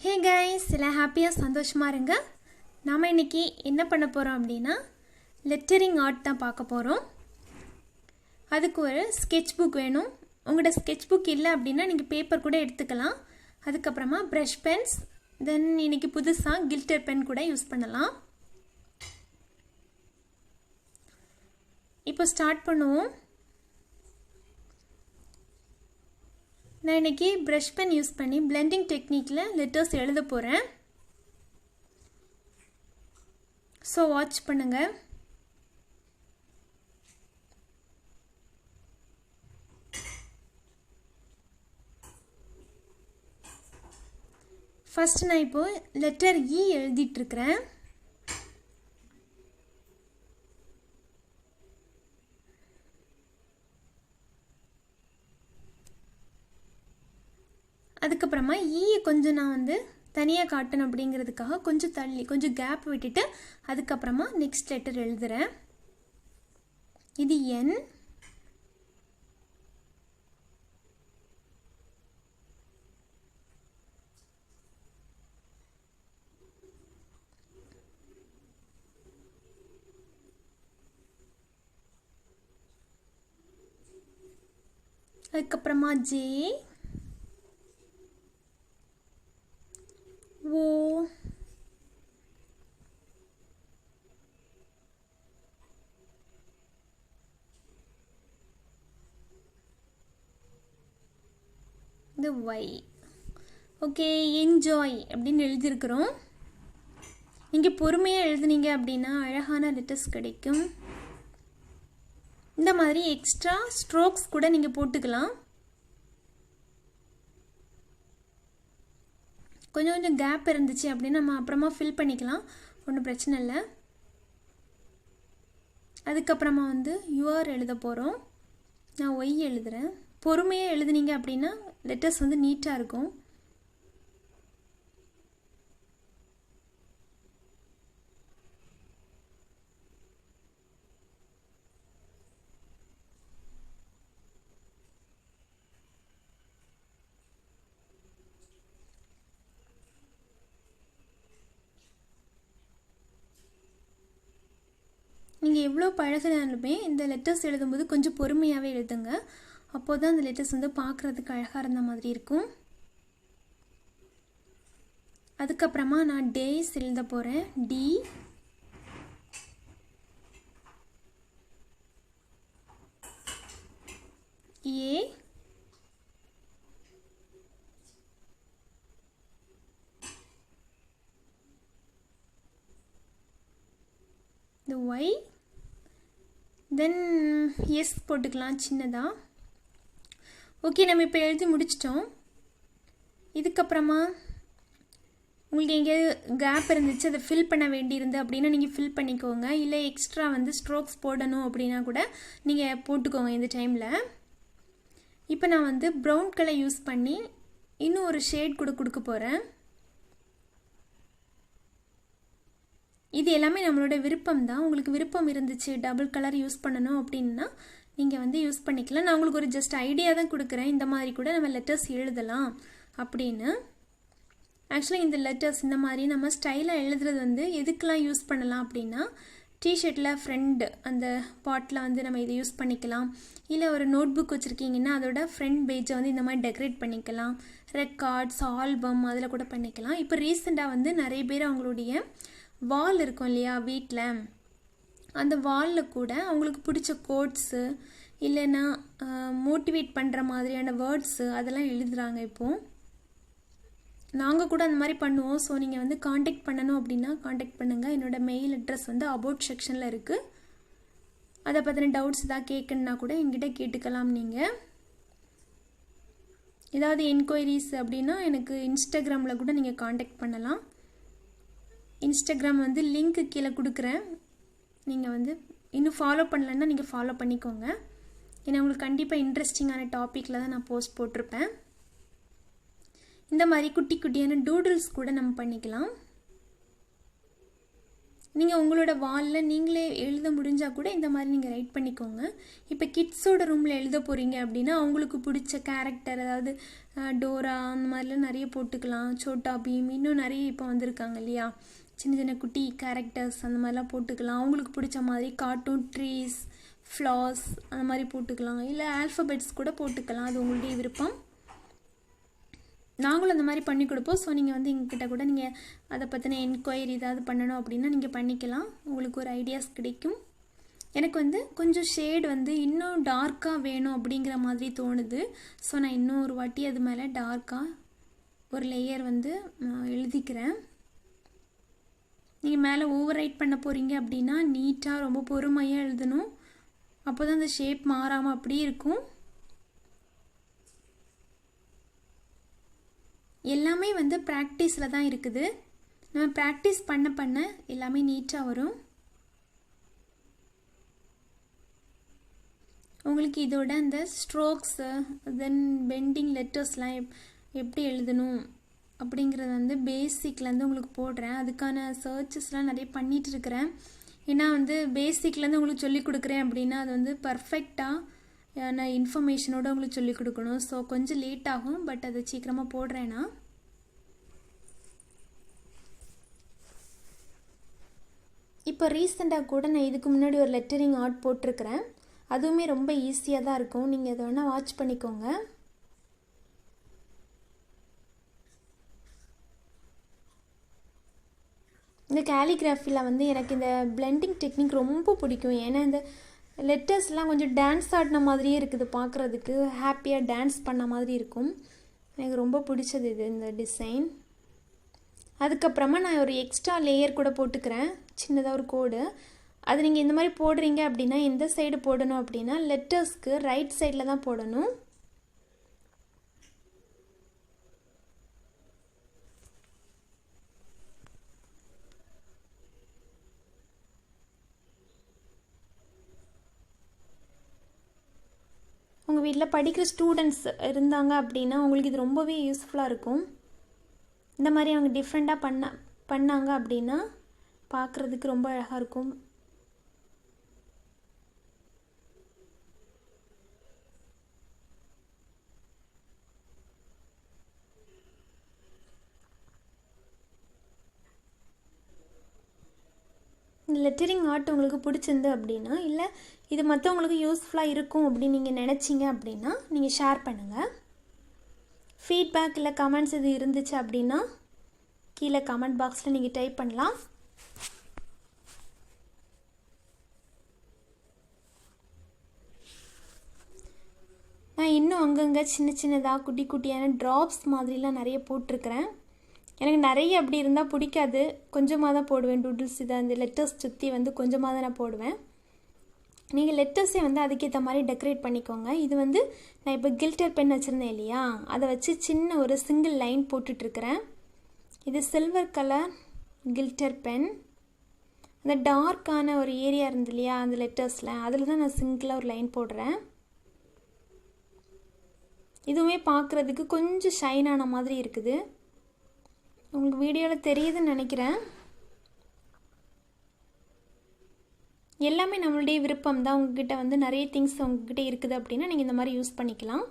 Hey guys, எல்லாம் ஹாப்பியாக சந்தோஷமாக இருங்க. நாம் இன்றைக்கி என்ன பண்ண போகிறோம் அப்படின்னா லெட்டரிங் ஆர்ட் தான் பார்க்க போகிறோம். அதுக்கு ஒரு ஸ்கெட்ச் புக் வேணும். உங்களோட ஸ்கெட்ச் புக் இல்லை அப்படின்னா நீங்கள் பேப்பர் கூட எடுத்துக்கலாம். அதுக்கப்புறமா ப்ரஷ் பென்ஸ், தென் இன்றைக்கி புதுசாக கில்டர் பென் கூட யூஸ் பண்ணலாம். இப்போ ஸ்டார்ட் பண்ணுவோம். நான் இன்றைக்கி ப்ரஷ் பென் யூஸ் பண்ணி பிளெண்டிங் டெக்னிக்கில் லெட்டர்ஸ் எழுத போகிறேன். ஸோ வாட்ச் பண்ணுங்கள். ஃபர்ஸ்ட் நான் இப்போது லெட்டர் இ எழுதிட்டுருக்கிறேன். அதுக்கப்புறமா ஈயை கொஞ்சம் நான் தனியாக காட்டணும் அப்படிங்கிறதுக்காக கொஞ்சம் தள்ளி கொஞ்சம் கேப் விட்டுட்டு அதுக்கப்புறமா நெக்ஸ்ட் லெட்டர் எழுதுகிறேன். இது என். அதுக்கப்புறமா ஜே, ஓ, இந்த ஒய். ஓகே, என்ஜாய் அப்படின்னு எழுதியிருக்கிறோம். நீங்கள் பொறுமையாக எழுதுனீங்க அப்படின்னா அழகான லெட்டர்ஸ் கிடைக்கும். இந்த மாதிரி எக்ஸ்ட்ரா ஸ்ட்ரோக்ஸ் கூட நீங்கள் போட்டுக்கலாம். கொஞ்சம் கொஞ்சம் கேப் இருந்துச்சு அப்படின்னா நம்ம அப்புறமா ஃபில் பண்ணிக்கலாம், ஒன்றும் பிரச்சனை இல்லை. அதுக்கப்புறமா யூஆர் எழுத போகிறோம். நான் ஒய் எழுதுகிறேன். பொறுமையாக எழுதுனீங்க அப்படின்னா லெட்டர்ஸ் நீட்டாக இருக்கும். நீங்கள் எவ்வளோ பழகினாலுமே இந்த லெட்டர்ஸ் எழுதும்போது கொஞ்சம் பொறுமையாகவே எழுதுங்க. அப்போது தான் அந்த லெட்டர்ஸ் பார்க்குறதுக்கு அழகாக இருந்த மாதிரி இருக்கும். அதுக்கப்புறமா நான் டேஸ் எழுத போகிறேன். டி, ஏ, இந்த ஒய், தென் எஸ் போட்டுக்கலாம் சின்னதாக. ஓகே, நம்ம இப்போ எழுதி முடிச்சிட்டோம். இதுக்கப்புறமா உங்களுக்கு எங்கேயாவது கேப் இருந்துச்சு அதை ஃபில் பண்ண வேண்டியிருந்து அப்படின்னா நீங்கள் ஃபில் பண்ணிக்கோங்க. இல்லை எக்ஸ்ட்ரா ஸ்ட்ரோக்ஸ் போடணும் அப்படின்னா கூட நீங்கள் போட்டுக்கோங்க இந்த டைமில். இப்போ நான் ப்ரௌன் கலர் யூஸ் பண்ணி இன்னும் ஒரு ஷேட் கூட கொடுக்க போகிறேன். இது எல்லாமே நம்மளோட விருப்பம் தான். உங்களுக்கு விருப்பம் இருந்துச்சு டபுள் கலர் யூஸ் பண்ணணும் அப்படின்னா நீங்கள் யூஸ் பண்ணிக்கலாம். நான் உங்களுக்கு ஒரு ஜஸ்ட் ஐடியா தான் கொடுக்குறேன். இந்த மாதிரி கூட நம்ம லெட்டர்ஸ் எழுதலாம் அப்படின்னு. ஆக்சுவலாக இந்த லெட்டர்ஸ் இந்த மாதிரி நம்ம ஸ்டைலாக எழுதுறது எதுக்கெலாம் யூஸ் பண்ணலாம் அப்படின்னா டிஷர்ட்டில் ஃப்ரண்ட் அந்த பாட்டில் நம்ம இதை யூஸ் பண்ணிக்கலாம். இல்லை ஒரு நோட் புக் வச்சுருக்கீங்கன்னா அதோட ஃப்ரண்ட் பேஜை இந்த மாதிரி டெக்கரேட் பண்ணிக்கலாம். ரெக்கார்ட்ஸ், ஆல்பம் அதில் கூட பண்ணிக்கலாம். இப்போ ரீசெண்டாக நிறைய பேர் அவங்களுடைய வால் இருக்கும் இல்லையா வீட்டில், அந்த வாலில் கூட அவங்களுக்கு பிடிச்ச கோட்ஸு இல்லைன்னா மோட்டிவேட் பண்ணுற மாதிரியான வேர்ட்ஸு அதெல்லாம் எழுதுகிறாங்க. இப்போது நாங்கள் கூட அந்த மாதிரி பண்ணுவோம். ஸோ நீங்கள் காண்டாக்ட் பண்ணணும் அப்படின்னா காண்டாக்ட் பண்ணுங்கள். என்னோடய மெயில் அட்ரஸ் அபவுட் செக்ஷனில் இருக்குது. அதை பற்றின டவுட்ஸ் ஏதாவது கேட்கணுன்னா கூட என்கிட்ட கேட்டுக்கலாம். நீங்கள் ஏதாவது என்கொயரிஸ் அப்படின்னா எனக்கு இன்ஸ்டாகிராமில் கூட நீங்கள் காண்டாக்ட் பண்ணலாம். இன்ஸ்டாகிராம் லிங்க்கு கீழே கொடுக்குறேன். நீங்கள் இன்னும் ஃபாலோ பண்ணலன்னா நீங்கள் ஃபாலோ பண்ணிக்கோங்க. ஏன்னா உங்களுக்கு கண்டிப்பாக இன்ட்ரெஸ்டிங்கான டாப்பிக்கில் தான் நான் போஸ்ட் போட்டிருப்பேன். இந்த மாதிரி குட்டி குட்டியான டூடுல்ஸ் கூட நம்ம பண்ணிக்கலாம். நீங்கள் உங்களோட வாலில் நீங்களே எழுத முடிஞ்சால் கூட இந்த மாதிரி நீங்கள் ரைட் பண்ணிக்கோங்க. இப்போ கிட்ஸோட ரூமில் எழுத போகிறீங்க அப்படின்னா அவங்களுக்கு பிடிச்ச கேரக்டர், அதாவது டோரா அந்த மாதிரிலாம் நிறைய போட்டுக்கலாம். சோட்டா பீம், இன்னும் நிறைய இப்போ வந்திருக்காங்க இல்லையா, சின்ன சின்ன குட்டி கேரக்டர்ஸ் அந்த மாதிரிலாம் போட்டுக்கலாம். அவங்களுக்கு பிடிச்ச மாதிரி கார்ட்டூன், ட்ரீஸ், ஃப்ளார்ஸ் அந்த மாதிரி போட்டுக்கலாம். இல்லை ஆல்ஃபபெட்ஸ் கூட போட்டுக்கலாம், அது உங்களுடைய விருப்பம். நாங்களும் அந்த மாதிரி பண்ணி கொடுப்போம். ஸோ நீங்கள் வந்து எங்ககிட்ட கூட நீங்கள் அதை பற்றின என்கொயரி ஏதாவது பண்ணணும் அப்படின்னா நீங்கள் பண்ணிக்கலாம். உங்களுக்கு ஒரு ஐடியாஸ் கிடைக்கும். எனக்கு வந்து கொஞ்சம் ஷேட் வந்து இன்னும் டார்க்காக வேணும் அப்படிங்கிற மாதிரி தோணுது. ஸோ நான் இன்னும் ஒரு வாட்டி அது மேலே டார்க்காக ஒரு லேயர் வந்து எழுதிக்கிறேன். நீங்கள் மேலே ஓவர் ரைட் பண்ண போகிறீங்க அப்படின்னா நீட்டாக ரொம்ப பொறுமையாக எழுதணும். அப்போ தான் அந்த ஷேப் மாறாமல் அப்படியே இருக்கும். எல்லாமே வந்து ப்ராக்டிஸில் தான் இருக்குது. நம்ம ப்ராக்டிஸ் பண்ண பண்ண எல்லாமே நீட்டாக வரும். உங்களுக்கு இதோட அந்த ஸ்ட்ரோக்ஸு, தென் பெண்டிங் லெட்டர்ஸ்லாம் எப்படி எழுதணும் அப்படிங்கிறது வந்து பேசிக்லேருந்து உங்களுக்கு போடுறேன். அதுக்கான சர்ச்சஸ்லாம் நிறைய பண்ணிகிட்டு இருக்கிறேன். ஏன்னா வந்து பேசிக்லேருந்து உங்களுக்கு சொல்லிக் கொடுக்குறேன் அப்படின்னா அது வந்து பர்ஃபெக்டாக நான் இன்ஃபர்மேஷனோடு உங்களுக்கு சொல்லிக் கொடுக்கணும். ஸோ கொஞ்சம் லேட் ஆகும், பட் அதை சீக்கிரமாக போடுறேன்னா. இப்போ ரீசெண்டாக கூட நான் இதுக்கு முன்னாடி ஒரு லெட்டரிங் ஆர்ட் போட்டிருக்கிறேன். அதுவுமே ரொம்ப ஈஸியாக தான் இருக்கும். நீங்கள் அதை வேணால் வாட்ச் பண்ணிக்கோங்க. இந்த கேலிகிராஃபியில் வந்து எனக்கு இந்த பிளெண்டிங் டெக்னிக் ரொம்ப பிடிக்கும். ஏன்னா இந்த லெட்டர்ஸ்லாம் கொஞ்சம் டான்ஸ் ஆடின மாதிரியே இருக்குது, பார்க்குறதுக்கு ஹாப்பியாக டான்ஸ் பண்ண மாதிரி இருக்கும். எனக்கு ரொம்ப பிடிச்சது இது, இந்த டிசைன். அதுக்கப்புறமா நான் ஒரு எக்ஸ்ட்ரா லேயர் கூட போட்டுக்கிறேன், சின்னதாக ஒரு கோடு. அது நீங்கள் இந்த மாதிரி போடுறீங்க அப்படின்னா எந்த சைடு போடணும் அப்படின்னா லெட்டர்ஸ்க்கு ரைட் சைடில் தான் போடணும். உங்கள் வீட்டில் படிக்கிற ஸ்டூடெண்ட்ஸ் இருந்தாங்க அப்படின்னா உங்களுக்கு இது ரொம்பவே யூஸ்ஃபுல்லாக இருக்கும். இந்த மாதிரி அவங்க டிஃப்ரெண்ட்டாக பண்ணாங்க அப்படின்னா பார்க்குறதுக்கு ரொம்ப அழகாக இருக்கும். இந்த லெட்டரிங் ஆர்ட் உங்களுக்கு பிடிச்சிருந்து அப்படின்னா, இல்லை இது மற்றவங்களுக்கு யூஸ்ஃபுல்லாக இருக்கும் அப்படின்னு நீங்கள் நினச்சிங்க அப்படின்னா நீங்கள் ஷேர் பண்ணுங்கள். ஃபீட்பேக் இல்லை கமெண்ட்ஸ் இது இருந்துச்சு அப்படின்னா கீழே கமெண்ட் பாக்ஸில் நீங்கள் டைப் பண்ணலாம். நான் இன்னும் அங்கங்கே சின்ன சின்னதாக குட்டி குட்டியான ட்ராப்ஸ் மாதிரிலாம் நிறைய போட்டிருக்கிறேன். எனக்கு நிறைய அப்படி இருந்தால் பிடிக்காது, கொஞ்சமாக தான் போடுவேன். டூடுல்ஸ் இதை அந்த லெட்டர்ஸ் சுற்றி வந்து கொஞ்சமாக தான் நான் போடுவேன். நீங்கள் லெட்டர்ஸே வந்து அதுக்கேற்ற மாதிரி டெக்கரேட் பண்ணிக்கோங்க. இது வந்து நான் இப்போ கில்டர் பென் வச்சுருந்தேன் இல்லையா, அதை வச்சு சின்ன ஒரு சிங்கிள் லைன் போட்டுட்ருக்கிறேன். இது சில்வர் கலர் கில்டர் பென். அந்த டார்க்கான ஒரு ஏரியா இருந்து இல்லையா அந்த லெட்டர்ஸில், அதில் தான் நான் சிங்கிளாக ஒரு லைன் போடுறேன். இதுவுமே பார்க்குறதுக்கு கொஞ்சம் ஷைன் ஆன மாதிரி இருக்குது. உங்களுக்கு வீடியோவில் தெரியுதுன்னு நினைக்கிறேன். எல்லாமே நம்மளுடைய விருப்பம் தான். உங்ககிட்ட வந்து நிறைய திங்ஸ் உங்ககிட்ட இருக்குது அப்படின்னா நீங்கள் இந்த மாதிரி யூஸ் பண்ணிக்கலாம்.